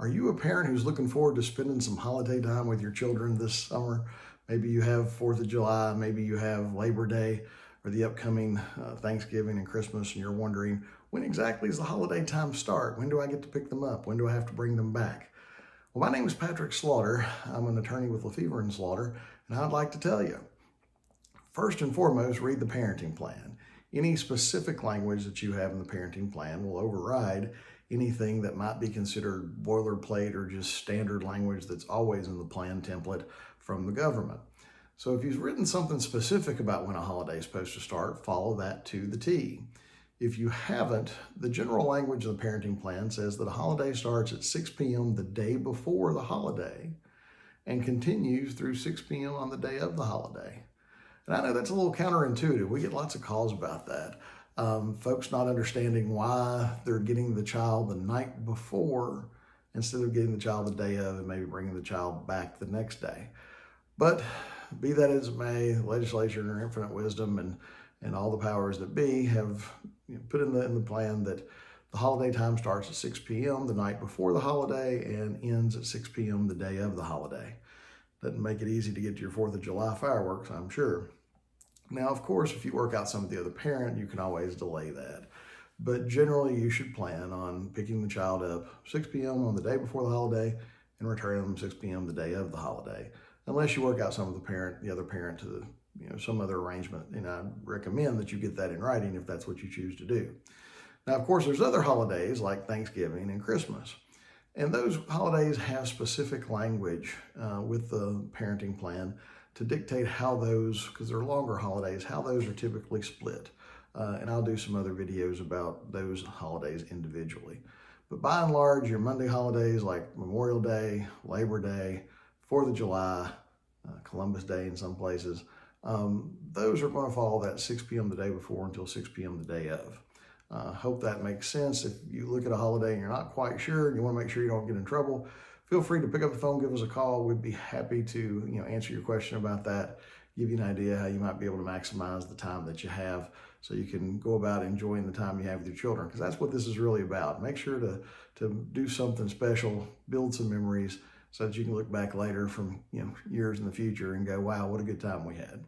Are you a parent who's looking forward to spending some holiday time with your children this summer? Maybe you have 4th of July, maybe you have Labor Day or the upcoming Thanksgiving and Christmas, and you're wondering, when exactly does the holiday time start? When do I get to pick them up? When do I have to bring them back? Well, my name is Patrick Slaughter. I'm an attorney with LaFevor and Slaughter, and I'd like to tell you, first and foremost, read the parenting plan. Any specific language that you have in the parenting plan will override anything that might be considered boilerplate or just standard language that's always in the plan template from the government. So if you've written something specific about when a holiday is supposed to start, follow that to the T. If you haven't, the general language of the parenting plan says that a holiday starts at 6 p.m. the day before the holiday and continues through 6 p.m. on the day of the holiday. And I know that's a little counterintuitive. We get lots of calls about that. Folks not understanding why they're getting the child the night before instead of getting the child the day of and maybe bringing the child back the next day. But be that as it may, the legislature in their infinite wisdom and all the powers that be have put in the plan that the holiday time starts at 6 p.m. the night before the holiday and ends at 6 p.m. the day of the holiday. Doesn't make it easy to get to your 4th of July fireworks, I'm sure. Now, of course, if you work out some of the other parent, you can always delay that. But generally, you should plan on picking the child up 6 p.m. on the day before the holiday and returning them 6 p.m. the day of the holiday, unless you work out some of the other parent to some other arrangement. And I recommend that you get that in writing if that's what you choose to do. Now, of course, there's other holidays like Thanksgiving and Christmas. And those holidays have specific language with the parenting plan to dictate how those, because they're longer holidays, how those are typically split. And I'll do some other videos about those holidays individually. But by and large, your Monday holidays like Memorial Day, Labor Day, 4th of July, Columbus Day in some places, those are going to follow that 6 p.m. the day before until 6 p.m. the day of. Hope that makes sense. If you look at a holiday and you're not quite sure and you want to make sure you don't get in trouble, feel free to pick up the phone, give us a call. We'd be happy to answer your question about that, give you an idea how you might be able to maximize the time that you have so you can go about enjoying the time you have with your children, because that's what this is really about. Make sure to do something special, build some memories so that you can look back later from years in the future and go, wow, what a good time we had.